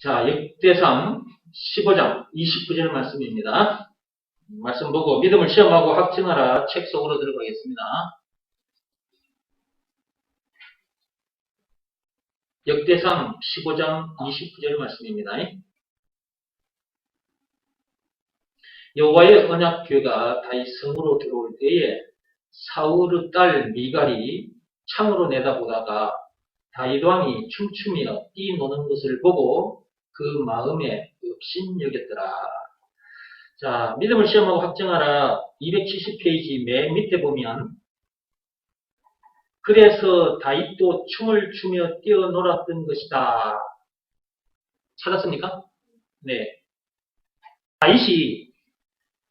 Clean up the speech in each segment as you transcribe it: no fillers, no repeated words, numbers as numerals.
자, 역대상 15장 29절 말씀입니다. 말씀 보고 믿음을 시험하고 확증하라 책 속으로 들어가겠습니다. 역대상 15장 29절 말씀입니다. 여호와의 언약궤가 다윗 성으로 들어올 때에 사울의 딸 미갈이 창으로 내다보다가 다윗 왕이 춤추며 뛰노는 것을 보고 그 마음에 업신여겼더라. 자, 믿음을 시험하고 확증하라 270페이지 맨 밑에 보면 그래서 다윗도 춤을 추며 뛰어놀았던 것이다. 찾았습니까? 네. 다윗이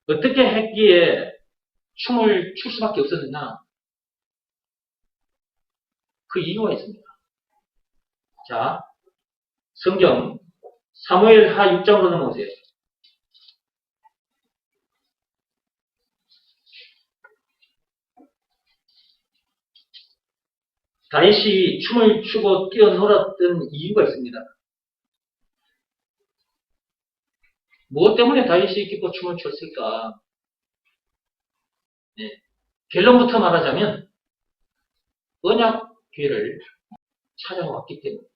어떻게 했기에 춤을 출 수밖에 없었느냐? 그 이유가 있습니다. 자, 성경 사무엘하 6장으로 넘어오세요. 다윗이 춤을 추고 뛰어놀았던 이유가 있습니다. 무엇 때문에 다윗이 기뻐 춤을 췄을까? 네. 결론부터 말하자면 언약궤를 찾아왔기 때문에.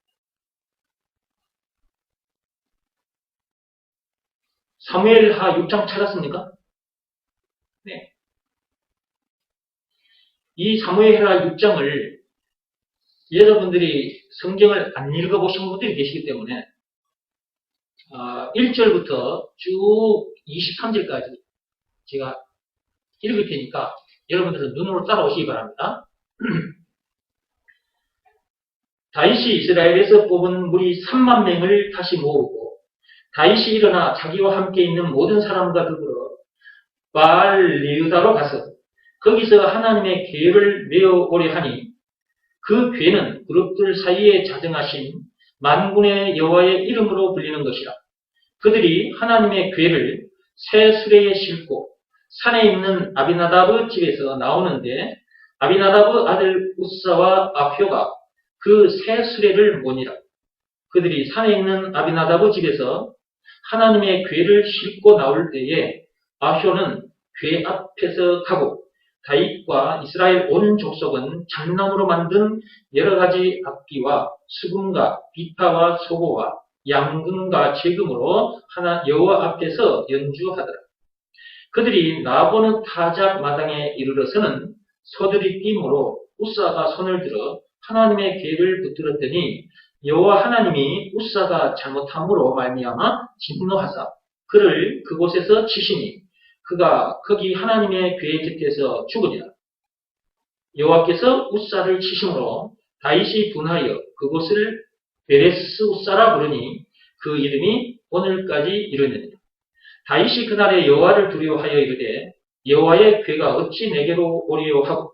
사무엘하 6장 찾았습니까? 네. 이 사무엘하 6장을 여러분들이 성경을 안 읽어보신 분들이 계시기 때문에 1절부터 쭉 23절까지 제가 읽을 테니까 여러분들은 눈으로 따라오시기 바랍니다. 다윗이 이스라엘에서 뽑은 무리 3만 명을 다시 모으고 다윗이 일어나 자기와 함께 있는 모든 사람과 더불어 바알-리으다로 가서 거기서 하나님의 궤를 메어오려 하니 그 궤는 그룹들 사이에 자정하신 만군의 여호와의 이름으로 불리는 것이라. 그들이 하나님의 궤를 새 수레에 싣고 산에 있는 아비나답의 집에서 나오는데 아비나답의 아들 우사와 아효가 그 새 수레를 모니라. 그들이 산에 있는 아비나답의 집에서 하나님의 궤를 싣고 나올 때에 아효는 궤 앞에서 가고 다윗과 이스라엘 온 족속은 장나무로 만든 여러 가지 악기와 수금과 비파와 소고와 양금과 제금으로 여호와 앞에서 연주하더라. 그들이 나보는 타작 마당에 이르러서는 소들이 뛰므로 우사가 손을 들어 하나님의 궤를 붙들었더니 여호와 하나님이 우사가 잘못함으로 말미암아 진노하사 그를 그곳에서 치시니 그가 거기 하나님의 궤 곁에서 죽으니라. 여호와께서 우사를 치심으로 다윗이 분하여 그곳을 베레스 우사라 부르니 그 이름이 오늘까지 이르느니라. 다윗이 그날에 여호와를 두려워하여 이르되 여호와의 궤가 어찌 내게로 오리요 하고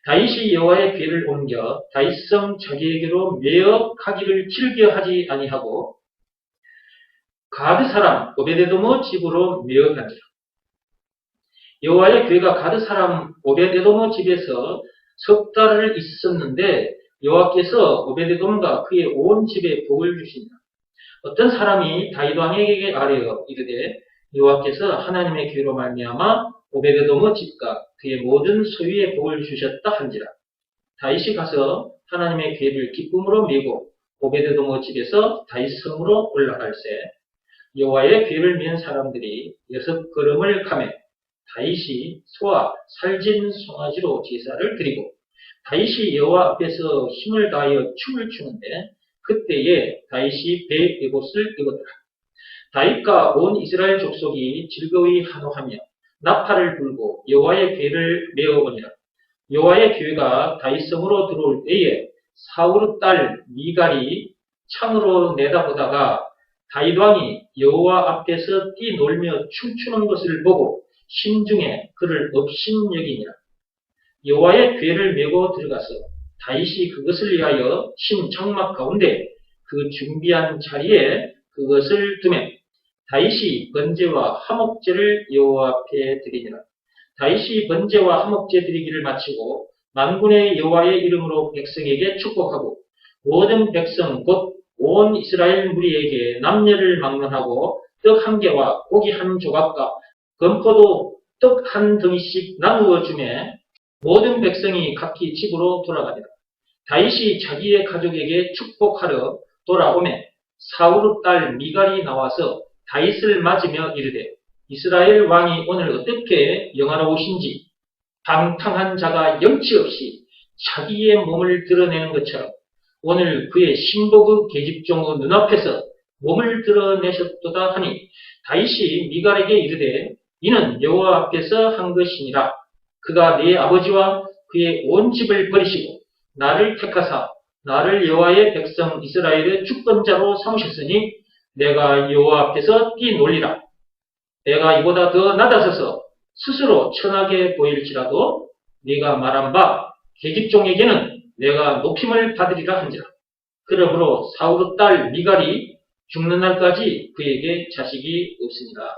다윗이 여호와의 궤를 옮겨 다윗성 자기에게로 메어 가기를 즐겨하지 아니하고 가드 사람 오베데돔의 집으로 메어 가니라. 여호와의 궤가 가드 사람 오베데돔의 집에서 석 달을 있었는데 여호와께서 오베데돔과 그의 온 집에 복을 주시니라. 어떤 사람이 다윗 왕에게 아뢰어 이르되 여호와께서 하나님의 궤로 말미암아 오베데돔의 집과 그의 모든 소유에 복을 주셨다 한지라. 다윗이 가서 하나님의 궤를 기쁨으로 메고 오베데돔의 집에서 다윗 성으로 올라갈새 여호와의 궤를 맨 사람들이 6걸음을 가매 다윗이 소와 살진 송아지로 제사를 드리고 다윗이 여호와 앞에서 힘을 다하여 춤을 추는데 그때에 다윗이 배 에봇을 입었더라. 다윗과 온 이스라엘 족속이 즐거이 환호하며 나팔을 불고 여호와의 궤를 메어보니라. 여호와의 궤가 다윗성으로 들어올 때에 사울의 딸 미갈이 창으로 내다보다가 다윗 왕이 여호와 앞에서 뛰놀며 춤추는 것을 보고 심중에 그를 업신여기니라. 여호와의 궤를 메고 들어가서 다윗이 그것을 위하여 신 장막 가운데 그 준비한 자리에 그것을 두매 다윗이 번제와 화목제를 여호와 앞에 드리니라. 다윗이 번제와 화목제 드리기를 마치고 만군의 여호와의 이름으로 백성에게 축복하고 모든 백성 곧 온 이스라엘 무리에게 남녀를 막론하고 떡 한 개와 고기 한 조각과 건포도 떡 한 덩이씩 나누어 주매 모든 백성이 각기 집으로 돌아가니라. 다윗이 자기의 가족에게 축복하러 돌아오매 사울의 딸 미갈이 나와서 다윗을 맞으며 이르되 이스라엘 왕이 오늘 어떻게 영화로우신지 방탕한 자가 염치 없이 자기의 몸을 드러내는 것처럼 오늘 그의 신복의 계집종의 눈앞에서 몸을 드러내셨도다 하니 다윗이 미갈에게 이르되 이는 여호와 앞에서 한 것이니라. 그가 네 아버지와 그의 온 집을 버리시고 나를 택하사 나를 여호와의 백성 이스라엘의 주권자로 삼으셨으니 내가 여호와 앞에서 뛰놀리라. 내가 이보다 더 낮아서서 스스로 천하게 보일지라도 네가 말한 바 계집종에게는 내가 높임을 받으리라 한지라. 그러므로 사울의 딸 미갈이 죽는 날까지 그에게 자식이 없으니라.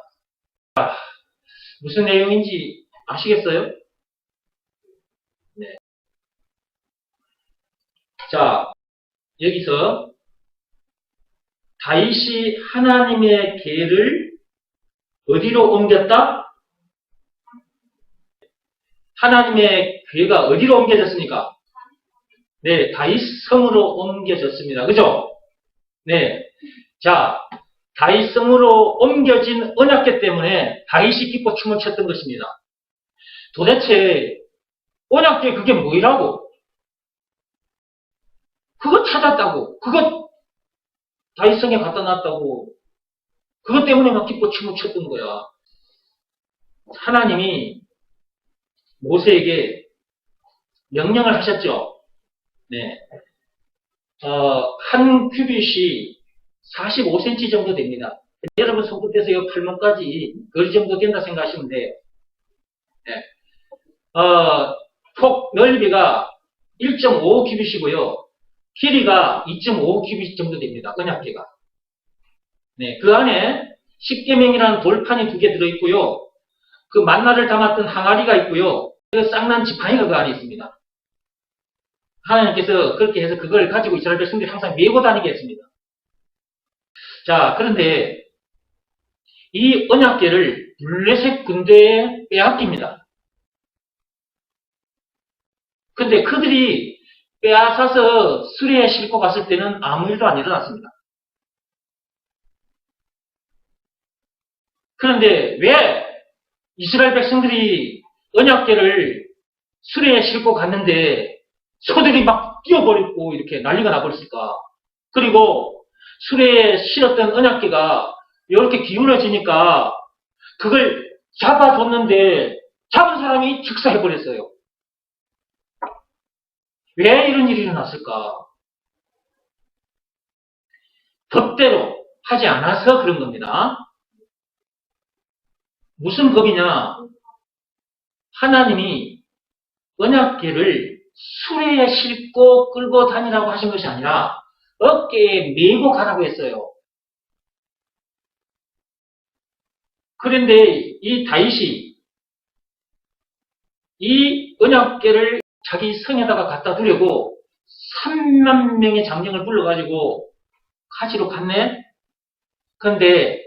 무슨 내용인지 아시겠어요? 네. 자, 여기서 다윗이 하나님의 계를 어디로 옮겼다? 하나님의 궤가 어디로 옮겨졌습니까? 네, 다윗 성으로 옮겨졌습니다. 그죠? 네. 자, 다윗 성으로 옮겨진 언약궤 때문에 다윗이 기뻐 춤을 췄던 것입니다. 도대체 언약궤 그게 뭐이라고? 그거 찾았다고. 그거 다윗 성에 갖다 놨다고. 그것 때문에 막 기뻐 춤을 췄던 거야. 하나님이 모세에게 명령을 하셨죠. 네. 한 큐빗이 45cm 정도 됩니다. 여러분 손끝에서 이 팔목까지 거리 정도 된다 생각하시면 돼요. 네. 폭 넓이가 1.5 큐빗이고요. 길이가 2.5 큐빗 정도 됩니다. 언약궤가. 네. 그 안에 십계명이라는 돌판이 2개 들어있고요. 그 만나를 담았던 항아리가 있고요. 그 쌍난 지팡이가 그 안에 있습니다. 하나님께서 그렇게 해서 그걸 가지고 이스라엘 백성들이 항상 메고 다니게 했습니다. 자, 그런데 이 언약궤를 블레셋 군대에 빼앗깁니다. 근데 그들이 빼앗아서 수레에 싣고 갔을 때는 아무 일도 안 일어났습니다. 그런데 왜 이스라엘 백성들이 언약궤를 수레에 싣고 갔는데 소들이 막 뛰어버리고 이렇게 난리가 나버렸을까? 그리고 수레에 실었던 언약궤가 이렇게 기울어지니까 그걸 잡아줬는데 잡은 사람이 즉사해버렸어요. 왜 이런 일이 일어났을까? 법대로 하지 않아서 그런 겁니다. 무슨 법이냐? 하나님이 언약궤를 수레에 싣고 끌고 다니라고 하신 것이 아니라 어깨에 메고 가라고 했어요. 그런데 이 다윗이 이 언약궤를 자기 성에다가 갖다 두려고 3만 명의 장정을 불러가지고 가지러 갔네? 그런데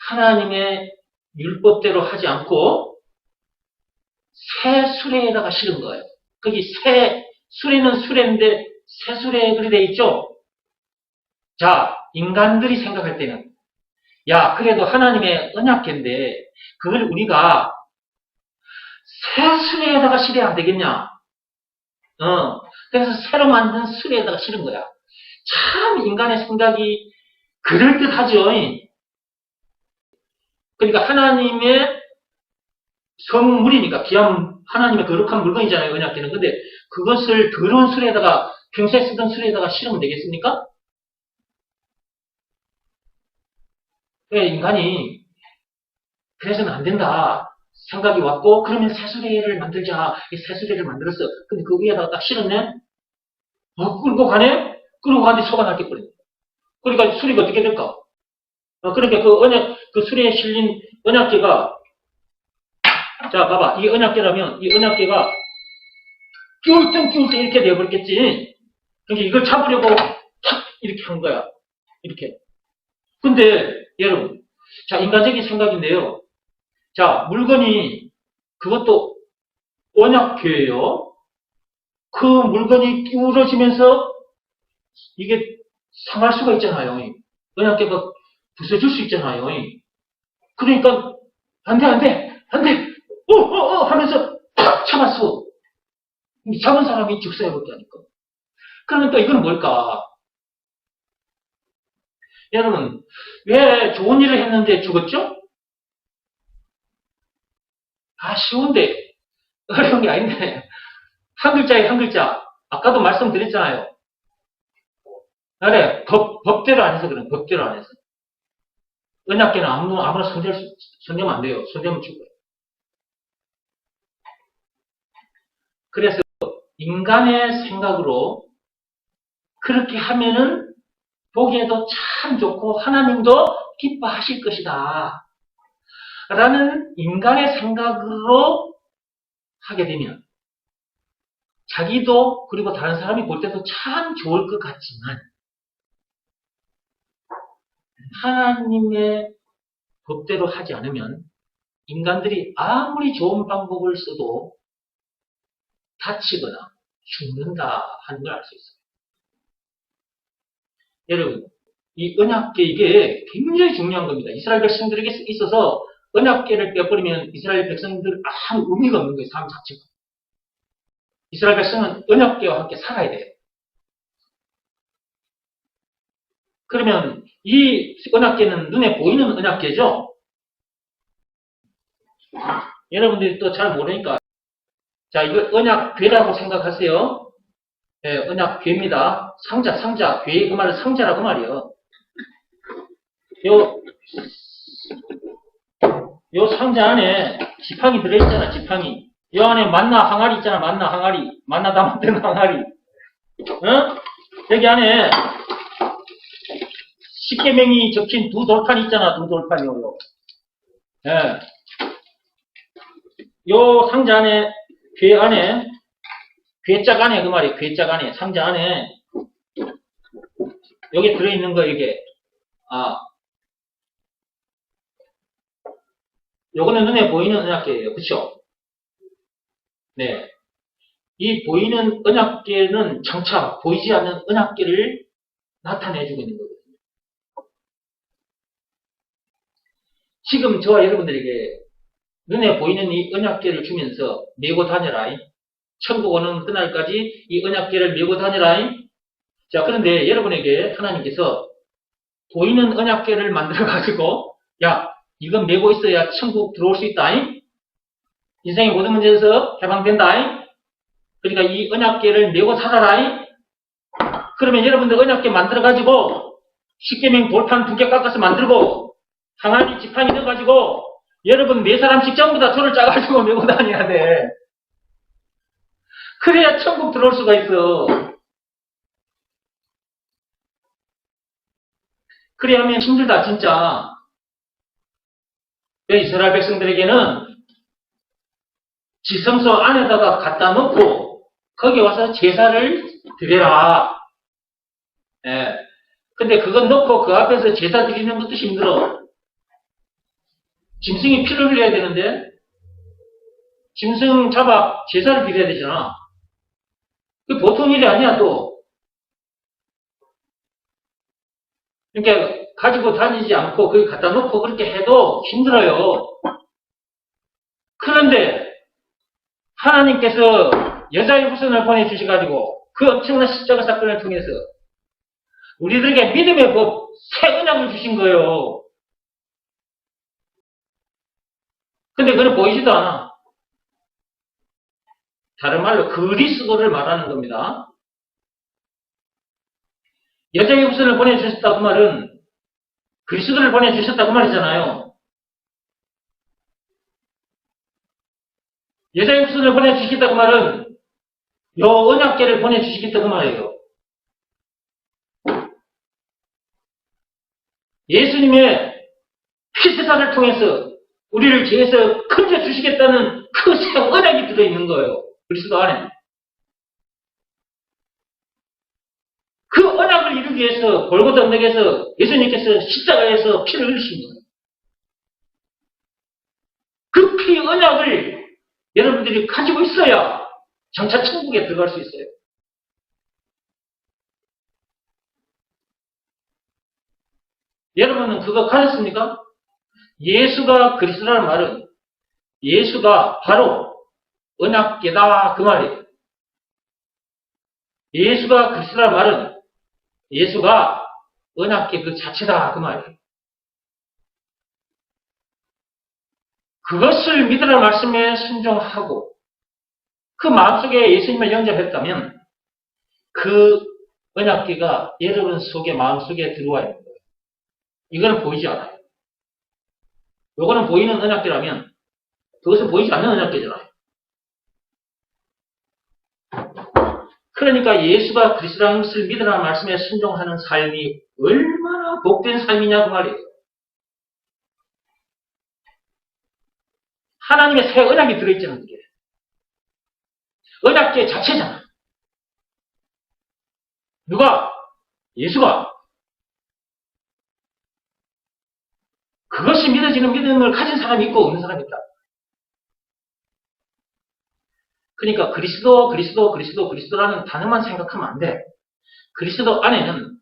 하나님의 율법대로 하지 않고 새 수레에다가 실은 거예요. 거기 수레는 수레인데 새 수레 그리 돼 있죠? 자, 인간들이 생각할 때는 야, 그래도 하나님의 언약궤인데 그걸 우리가 새 수레에다가 실어야 안 되겠냐? 그래서 새로 만든 수레에다가 실은 거야. 참 인간의 생각이 그럴듯하죠. 그러니까 하나님의 성물이니까 귀한 하나님의 거룩한 물건이잖아요. 언약궤는. 근데 그것을 더러운 수레에다가 평소에 쓰던 수레에다가 실으면 되겠습니까? 인간이 그래서는 안 된다 생각이 왔고 그러면 새수레를 만들자. 새수레를 만들었어. 근데 그 위에다가 딱 실었네. 끌고 가네. 끌고 가는데 소가 날게 버려. 그러니까 수레가 어떻게 될까? 그러니까 그 수레에 실린 언약궤가 자 봐봐. 이 언약궤라면 이 언약궤가 끼울 땐 이렇게 되어버렸겠지. 그러니까 이걸 잡으려고 탁 이렇게 한 거야. 이렇게. 근데 여러분, 자, 인간적인 생각인데요. 자, 물건이 그것도 언약궤예요. 그 물건이 기울어지면서 이게 상할 수가 있잖아요. 언약궤가 부서질 수 있잖아요. 그러니까 안 돼 하면서 탁 참았어. 잡은 사람이 즉사해버렸다니까. 그러니까 이건 뭘까? 여러분, 왜 좋은 일을 했는데 죽었죠? 쉬운데 어려운 게 아닌데 한 글자에 한 글자. 아까도 말씀드렸잖아요. 그래, 법대로 안 해서 그래. 법대로 안 해서. 언약궤는 아무나 손대면 안 돼요. 손대면 죽어요. 그래서 인간의 생각으로 그렇게 하면은 보기에도 참 좋고 하나님도 기뻐하실 것이다. 라는 인간의 생각으로 하게 되면 자기도 그리고 다른 사람이 볼 때도 참 좋을 것 같지만 하나님의 법대로 하지 않으면 인간들이 아무리 좋은 방법을 써도 다치거나 죽는다 하는 걸 알 수 있어요. 여러분, 이 언약궤 이게 굉장히 중요한 겁니다. 이스라엘 백성들에게 있어서 언약궤를 빼버리면 이스라엘 백성들 아무 의미가 없는 거예요. 삶 자체가. 이스라엘 백성은 언약궤와 함께 살아야 돼요. 그러면 이 언약궤는 눈에 보이는 언약궤죠. 여러분들이 또 잘 모르니까 자, 이거 언약궤라고 생각하세요. 네, 언약궤입니다. 상자, 궤, 그 말은 상자라고 말이에요. 요 상자 안에 지팡이 들어있잖아, 지팡이. 요 안에 만나 항아리 있잖아, 만나 항아리. 만나 담았던 항아리. 어? 여기 안에 십계명이 적힌 두 돌판 있잖아, 두 돌판이요. 예. 요 상자 안에, 궤 안에, 궤짝 안에, 그 말이에요. 궤짝 안에, 상자 안에, 여기 들어있는 거, 이게. 요거는 눈에 보이는 언약궤예요. 그쵸? 네. 이 보이는 언약궤는 장차 보이지 않는 언약궤를 나타내주고 있는 거거든요. 지금 저와 여러분들에게 눈에 보이는 이 언약궤를 주면서 메고 다녀라. 천국 오는 그날까지 이 언약궤를 메고 다녀라. 자, 그런데 여러분에게 하나님께서 보이는 언약궤를 만들어가지고, 야, 이건 메고 있어야 천국 들어올 수 있다. 인생의 모든 문제에서 해방된다. 그러니까 이 언약궤를 메고 살아라. 그러면 여러분들 언약궤 만들어가지고, 십계명 돌판 2개 깎아서 만들고, 항아리 지팡이 넣어가지고, 여러분 네 사람씩 전부 다 돌을 짜가지고 메고 다녀야 돼. 그래야 천국 들어올 수가 있어. 그래야 하면 힘들다, 진짜. 이스라엘 백성들에게는 지성소 안에다가 갖다 놓고 거기 와서 제사를 드려라. 예. 근데 그건 놓고 그 앞에서 제사 드리는 것도 힘들어. 짐승이 피를 흘려야 되는데 짐승 잡아 제사를 드려야 되잖아. 그 보통 일이 아니야 또. 그러니까 가지고 다니지 않고 거기 갖다 놓고 그렇게 해도 힘들어요. 그런데 하나님께서 여자의 후손을 보내주셔가지고 그 엄청난 십자가 사건을 통해서 우리들에게 믿음의 법, 새 언약을 주신 거예요. 근데 그건 보이지도 않아. 다른 말로 그리스도를 말하는 겁니다. 여자의 후손을 보내주셨다 그 말은 그리스도를 보내주셨다 그 말이잖아요. 여자의 후손을 보내주시겠다 그 말은 요 언약궤를 보내주시겠다 그 말이에요. 예수님의 피세사를 통해서 우리를 죄에서 건져주시겠다는 그 새 언약이 들어있는 거예요. 그리스도 안에. 그 언약을 이루기 우리를 위해서 골고다 언덕에서 예수님께서 십자가에서 피를 흘리신 거예요. 그 피 언약을 여러분들이 가지고 있어야 장차 천국에 들어갈 수 있어요. 여러분은 그거 가졌습니까? 예수가 그리스도라는 말은 예수가 바로 언약계다 그 말이에요. 예수가 그리스도라는 말은 예수가 언약계 그 자체다 그 말이에요. 그것을 믿으라는 말씀에 순종하고 그 마음속에 예수님을 영접했다면 그 언약계가 여러분 속에 마음속에 들어와 있는 거예요. 이거는 보이지 않아요. 요거는 보이는 언약계라면 그것은 보이지 않는 언약계잖아요. 그러니까 예수가 그리스도라는 것을 믿으라는 말씀에 순종하는 삶이 얼마나 복된 삶이냐고 말이에요. 하나님의 새 언약이 들어있잖아요. 그게. 언약계 자체잖아. 누가? 예수가. 그것이 믿어지는 믿음을 가진 사람이 있고 없는 사람이 있다. 그러니까 그리스도라는 단어만 생각하면 안 돼. 그리스도 안에는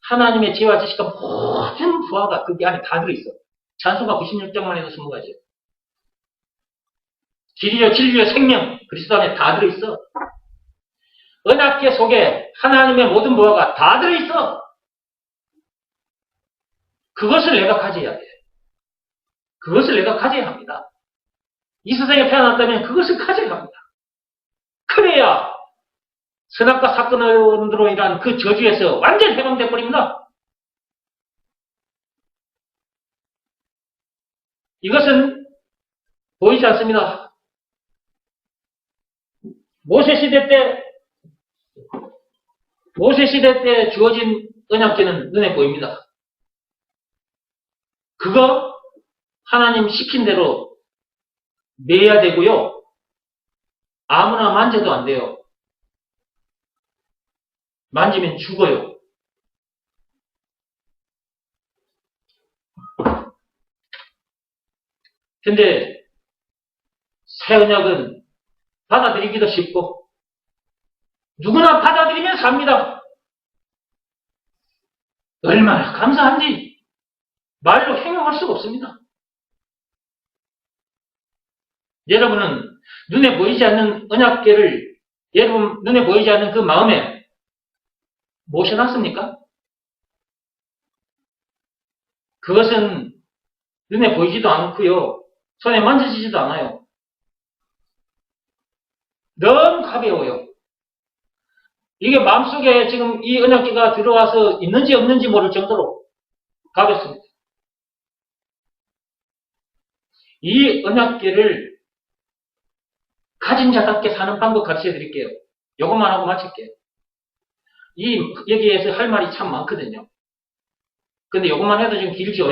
하나님의 지혜와 지식과 모든 부하가 그 안에 다 들어있어. 찬송가 96장만 해도 20가지. 길이요 진리요 생명 그리스도 안에 다 들어있어. 언약계 속에 하나님의 모든 부하가 다 들어있어. 그것을 내가 가져야 돼. 그것을 내가 가져야 합니다. 이 세상에 태어났다면 그것을 가져야 합니다. 그래야 선악과 사건으로 인한 그 저주에서 완전히 해방돼 버립니다. 이것은 보이지 않습니다. 모세 시대 때 주어진 언약궤는 눈에 보입니다. 그거 하나님 시킨 대로 매야 되고요. 아무나 만져도 안 돼요. 만지면 죽어요. 근데 새 언약은 받아들이기도 쉽고 누구나 받아들이면 삽니다. 얼마나 감사한지 말로 행용할 수가 없습니다. 여러분은 눈에 보이지 않는 언약궤를 여러분 눈에 보이지 않는 그 마음에 모셔놨습니까? 그것은 눈에 보이지도 않고요. 손에 만져지지도 않아요. 너무 가벼워요. 이게 마음속에 지금 이 언약궤가 들어와서 있는지 없는지 모를 정도로 가볍습니다. 이 언약궤를 가진 자답게 사는 방법 가르쳐 드릴게요. 요것만 하고 마칠게요. 여기에서 할 말이 참 많거든요. 근데 요것만 해도 좀 길죠.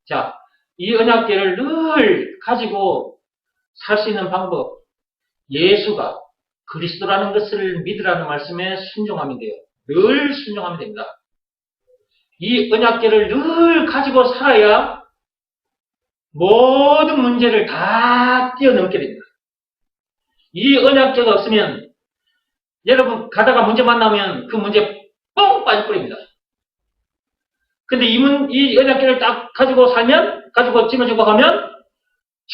자, 이 언약궤를 늘 가지고 살 수 있는 방법. 예수가 그리스도라는 것을 믿으라는 말씀에 순종하면 돼요. 늘 순종하면 됩니다. 이 언약궤를 늘 가지고 살아야 모든 문제를 다 뛰어넘게 됩니다. 이 언약궤가 없으면 여러분 가다가 문제 만나면 그 문제 뻥 빠져버립니다. 근데 이 언약궤를 딱 가지고 살면 가지고 짊어지고 가면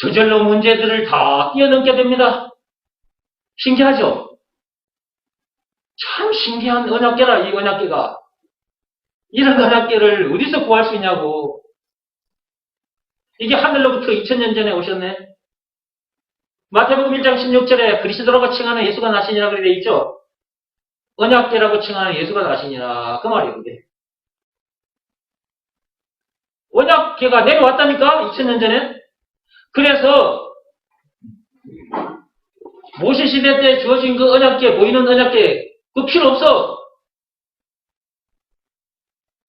저절로 문제들을 다 뛰어넘게 됩니다. 신기하죠? 참 신기한 언약궤라 이 언약궤가. 이런 언약궤를 어디서 구할 수 있냐고. 이게 하늘로부터 2000년 전에 오셨네. 마태복음 1장 16절에 그리스도라고 칭하는 예수가 나시니라 그렇게 되어 있죠. 언약궤라고 칭하는 예수가 나시니라 그 말이에요. 그게. 언약궤가 내려왔다니까 2000년 전에. 그래서 모세 시대 때 주어진 그 언약궤 보이는 언약궤 그 필요 없어.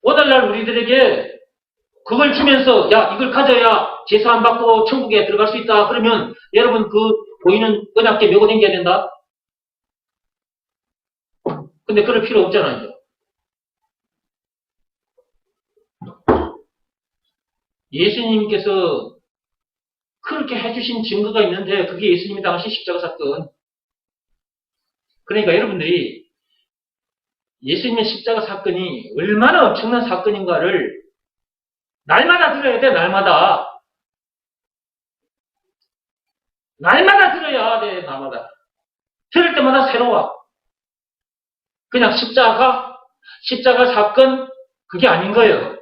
오늘날 우리들에게 그걸 주면서 야 이걸 가져야 제사 안 받고 천국에 들어갈 수 있다. 그러면 여러분 그 보이는 언약궤 메고 다녀야 된다. 근데 그럴 필요 없잖아요. 예수님께서 그렇게 해주신 증거가 있는데 그게 예수님이 당하신 십자가 사건. 그러니까 여러분들이 예수님의 십자가 사건이 얼마나 엄청난 사건인가를 날마다 들어야 돼, 날마다. 날마다 들어야 돼, 날마다. 들을 때마다 새로워. 그냥 십자가 사건, 그게 아닌 거예요.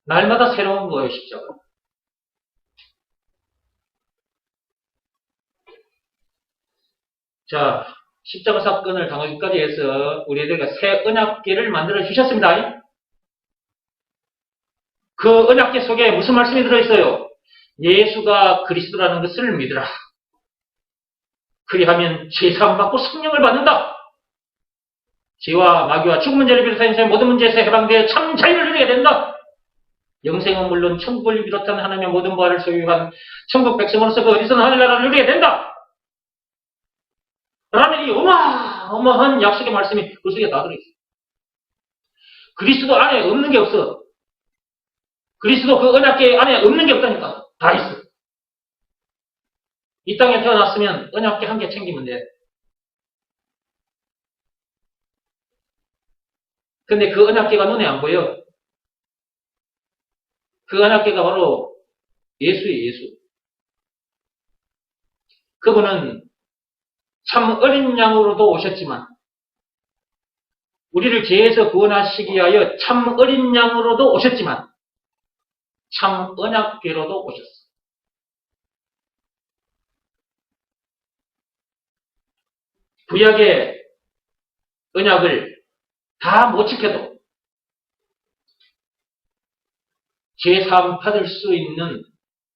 날마다 새로운 거예요, 십자가. 자, 십자가 사건을 당하기까지 해서 우리에게 새 언약궤를 만들어 주셨습니다. 그 언약궤 속에 무슨 말씀이 들어있어요? 예수가 그리스도라는 것을 믿으라. 그리하면 죄사함 받고 성령을 받는다. 죄와 마귀와 죽은 문제를 비롯한 인생의 모든 문제에서 해방되어 참 자유를 누리게 된다. 영생은 물론 천국을 비롯한 하나님의 모든 부활을 소유한 천국 백성으로서 그 어디서나 하늘나라를 누리게 된다. 라는 이 어마어마한 약속의 말씀이 그 속에 다 들어있어요. 그리스도 안에 없는 게 없어. 그리스도 그 언약궤 안에 없는 게 없다니까. 다 있어. 이 땅에 태어났으면 언약궤 한 개 챙기면 돼. 근데 그 언약궤가 눈에 안 보여. 그 언약궤가 바로 예수예요, 예수. 그분은 참 어린 양으로도 오셨지만 우리를 죄에서 구원하시기 위하여 참 어린 양으로도 오셨지만 참 언약궤로도 오셨어. 구약의 언약을 다 못 지켜도 죄사함 받을 수 있는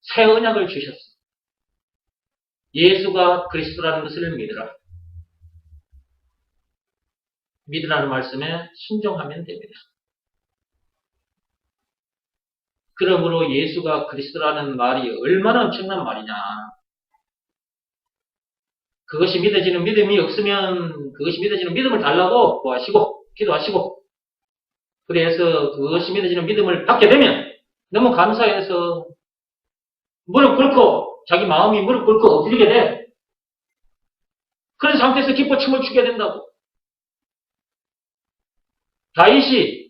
새 언약을 주셨어. 예수가 그리스도라는 것을 믿으라. 믿으라는 말씀에 순종하면 됩니다. 그러므로 예수가 그리스도라는 말이 얼마나 엄청난 말이냐. 그것이 믿어지는 믿음이 없으면 그것이 믿어지는 믿음을 달라고 구하시고 기도하시고 그래서 그것이 믿어지는 믿음을 받게 되면 너무 감사해서 무릎 꿇고 자기 마음이 무릎 꿇고 엎드리게 돼. 그런 상태에서 기뻐 춤을 추게 된다고. 다윗이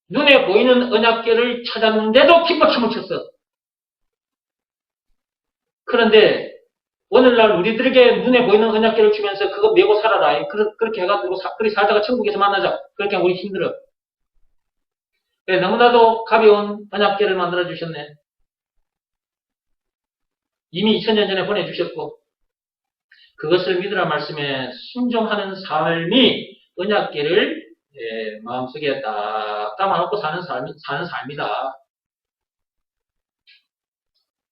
눈에 보이는 언약궤를 찾았는데도 기뻐 춤을 췄어. 그런데 오늘날 우리들에게 눈에 보이는 언약궤를 주면서 그거 메고 살아라. 그렇게 해가지고 그렇게 살다가 천국에서 만나자. 그렇게 하면 우리 힘들어. 너무나도 가벼운 언약궤를 만들어 주셨네. 이미 2000년 전에 보내주셨고 그것을 믿으라 말씀에 순종하는 삶이 언약궤를 마음속에 딱 담아놓고 사는 삶이다.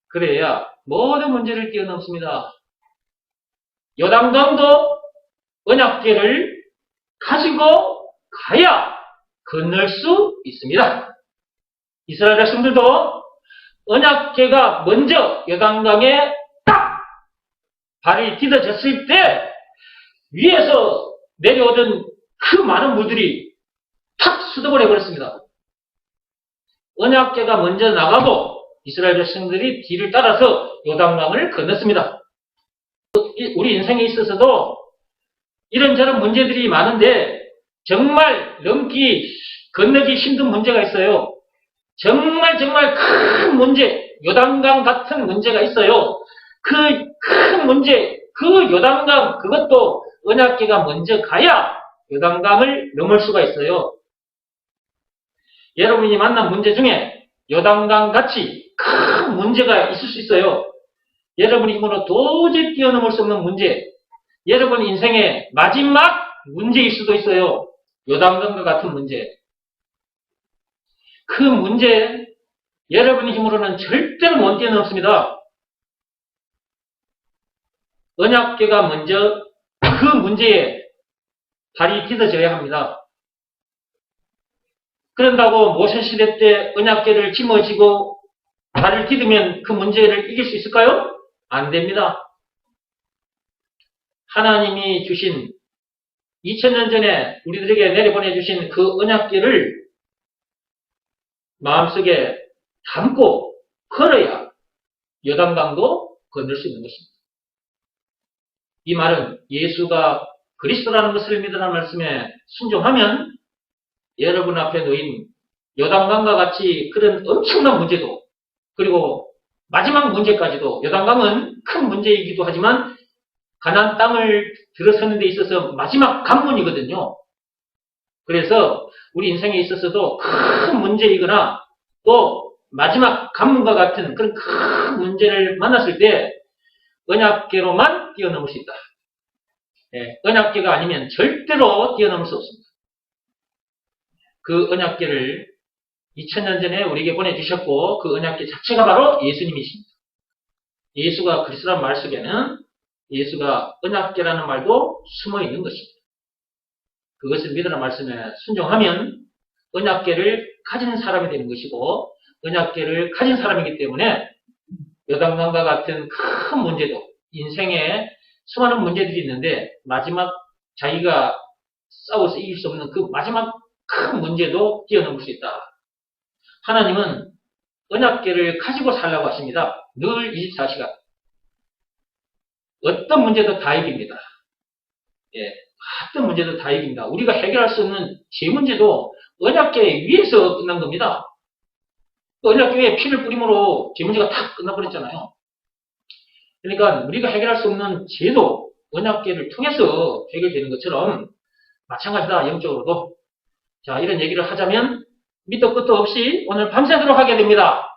그래야 모든 문제를 뛰어넘습니다. 요단강도 언약궤를 가지고 가야 건널 수 있습니다. 이스라엘 백성들도 언약궤가 먼저 요단강에 딱 발이 디뎌졌을 때 위에서 내려오던 그 많은 물들이 탁 수습을 해버렸습니다. 언약궤가 먼저 나가고 이스라엘 백성들이 뒤를 따라서 요단강을 건넜습니다. 우리 인생에 있어서도 이런저런 문제들이 많은데 정말 건너기 힘든 문제가 있어요. 정말 큰 문제, 요단강 같은 문제가 있어요. 그 큰 문제, 그 요단강, 그것도 언약궤가 먼저 가야 요단강을 넘을 수가 있어요. 여러분이 만난 문제 중에 요단강 같이 큰 문제가 있을 수 있어요. 여러분 힘으로 도저히 뛰어넘을 수 없는 문제, 여러분 인생의 마지막 문제일 수도 있어요. 요단강과 같은 문제. 그 문제, 여러분의 힘으로는 절대로 못 뛰어넘습니다. 언약궤가 먼저 그 문제에 발이 디뎌져야 합니다. 그런다고 모세시대 때 언약궤를 짊어지고 발을 디디면 그 문제를 이길 수 있을까요? 안 됩니다. 하나님이 주신 2000년 전에 우리들에게 내려보내 주신 그 언약궤를 마음속에 담고 걸어야 요단강도 건널 수 있는 것입니다. 이 말은 예수가 그리스도라는 것을 믿으라는 말씀에 순종하면 여러분 앞에 놓인 요단강과 같이 그런 엄청난 문제도, 그리고 마지막 문제까지도, 요단강은 큰 문제이기도 하지만 가나안 땅을 들어서는 데 있어서 마지막 관문이거든요. 그래서 우리 인생에 있어서도 큰 문제이거나 또 마지막 관문과 같은 그런 큰 문제를 만났을 때 언약궤로만 뛰어넘을 수 있다. 언약궤가 아니면 절대로 뛰어넘을 수 없습니다. 그 언약궤를 2000년 전에 우리에게 보내주셨고 그 언약궤 자체가 바로 예수님이십니다. 예수가 그리스도라는 말 속에는 예수가 언약궤라는 말도 숨어 있는 것입니다. 그것을 믿으라는 말씀에 순종하면 언약궤를 가진 사람이 되는 것이고 언약궤를 가진 사람이기 때문에 요단강과 같은 큰 문제도, 인생에 수많은 문제들이 있는데 마지막 자기가 싸워서 이길 수 없는 그 마지막 큰 문제도 뛰어넘을 수 있다. 하나님은 언약궤를 가지고 살라고 하십니다. 늘 24시간. 어떤 문제도 다 이깁니다. 어떤 문제도 다 이깁니다. 우리가 해결할 수 없는 제 문제도 언약궤 위에서 끝난 겁니다. 언약궤에 피를 뿌림으로 제 문제가 다 끝나버렸잖아요. 그러니까 우리가 해결할 수 없는 죄도 언약궤를 통해서 해결되는 것처럼 마찬가지다, 영적으로도. 자, 이런 얘기를 하자면 밑도 끝도 없이 오늘 밤새도록 하게 됩니다.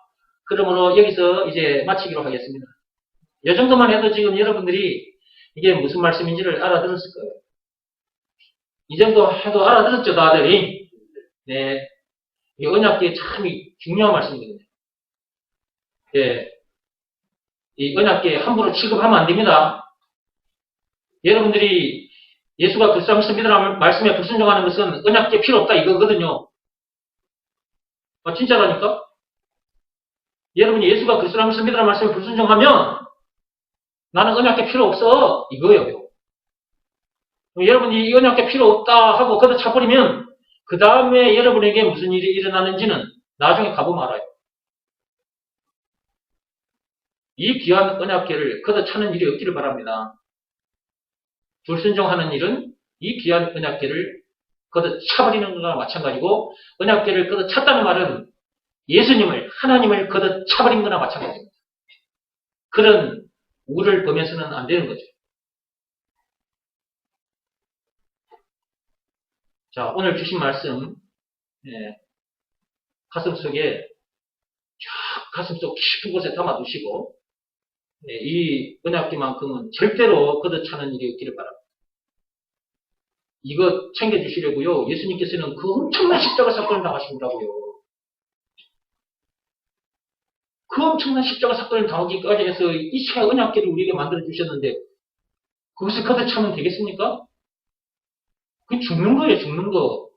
그러므로 여기서 이제 마치기로 하겠습니다. 이 정도만 해도 지금 여러분들이 이게 무슨 말씀인지를 알아들었을 거예요. 이 정도 해도 알아들었죠, 다들? 네. 이 언약궤 참 중요한 말씀이거든요. 이 언약궤 함부로 취급하면 안 됩니다. 여러분들이 예수가 그리스도를 믿으라는 말씀에 불순종하는 것은 언약궤 필요 없다 이거거든요. 진짜라니까? 여러분이 예수가 그리스도를 믿으라는 말씀에 불순종하면 나는 언약궤 필요 없어 이거예요. 여러분이 이 언약궤 필요 없다 하고 걷어차버리면 그 다음에 여러분에게 무슨 일이 일어나는지는 나중에 가보면 알아요. 이 귀한 언약궤를 걷어차는 일이 없기를 바랍니다. 불순종하는 일은 이 귀한 언약궤를 걷어차버리는 것과 마찬가지고 언약궤를 걷어찼다는 말은 예수님을, 하나님을 걷어차버린 거나 마찬가지입니다. 그런 우를 범해서는 안 되는 거죠. 자, 오늘 주신 말씀, 가슴 속에 가슴 속 깊은 곳에 담아두시고 이 언약궤만큼은 절대로 걷어차는 일이 없기를 바랍니다. 이거 챙겨주시려고요. 예수님께서는 그 엄청난 십자가 사건을 당하시더라고요. 그 엄청난 십자가 사건을 당하기까지 해서 이 새 언약궤를 우리에게 만들어 주셨는데 그것을 걷어차면 되겠습니까? 그게 죽는 거예요, 죽는 거.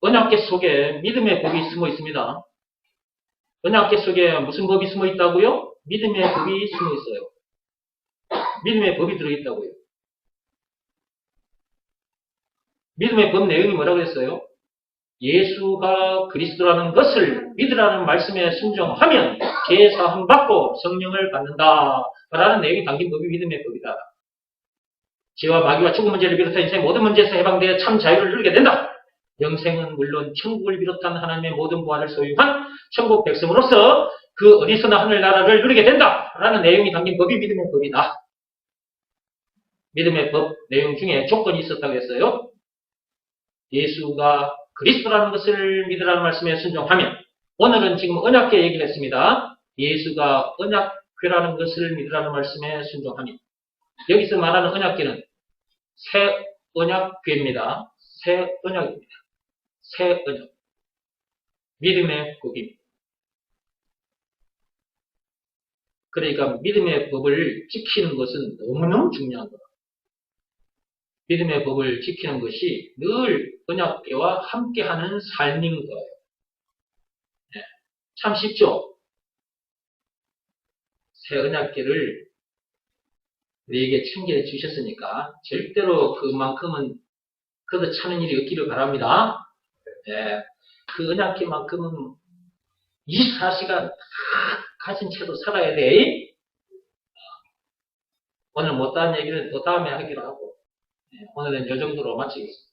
언약궤 속에 믿음의 법이 숨어 있습니다. 언약궤 속에 무슨 법이 숨어 있다고요? 믿음의 법이 숨어 있어요. 믿음의 법이 들어있다고요. 믿음의 법 내용이 뭐라고 했어요? 예수가 그리스도라는 것을 믿으라는 말씀에 순종하면 죄 사함 받고 성령을 받는다 라는 내용이 담긴 법이 믿음의 법이다. 죄와 마귀와 죽음 문제를 비롯한 인생의 모든 문제에서 해방되어 참 자유를 누리게 된다. 영생은 물론 천국을 비롯한 하나님의 모든 부활을 소유한 천국 백성으로서 그 어디서나 하늘나라를 누리게 된다 라는 내용이 담긴 법이 믿음의 법이다. 믿음의 법 내용 중에 조건이 있었다고 했어요. 예수가 그리스도라는 것을 믿으라는 말씀에 순종하면, 오늘은 지금 언약궤 얘기를 했습니다. 예수가 언약궤라는 것을 믿으라는 말씀에 순종하면, 여기서 말하는 언약궤는 새 언약궤입니다. 새 언약입니다. 새 언약. 믿음의 법입니다. 그러니까 믿음의 법을 지키는 것은 너무너무 중요한 거예요. 믿음의 법을 지키는 것이 늘 언약궤와 함께하는 삶인 거예요. 참 쉽죠? 새 언약궤를 우리에게 챙겨주셨으니까 절대로 그만큼은 그래도 차는 일이 없기를 바랍니다. 예, 그 언약기만큼은 24시간 가진 채로 살아야 돼. 오늘 못다한 얘기는 또 다음에 하기로 하고, 오늘은 이 정도로 마치겠습니다.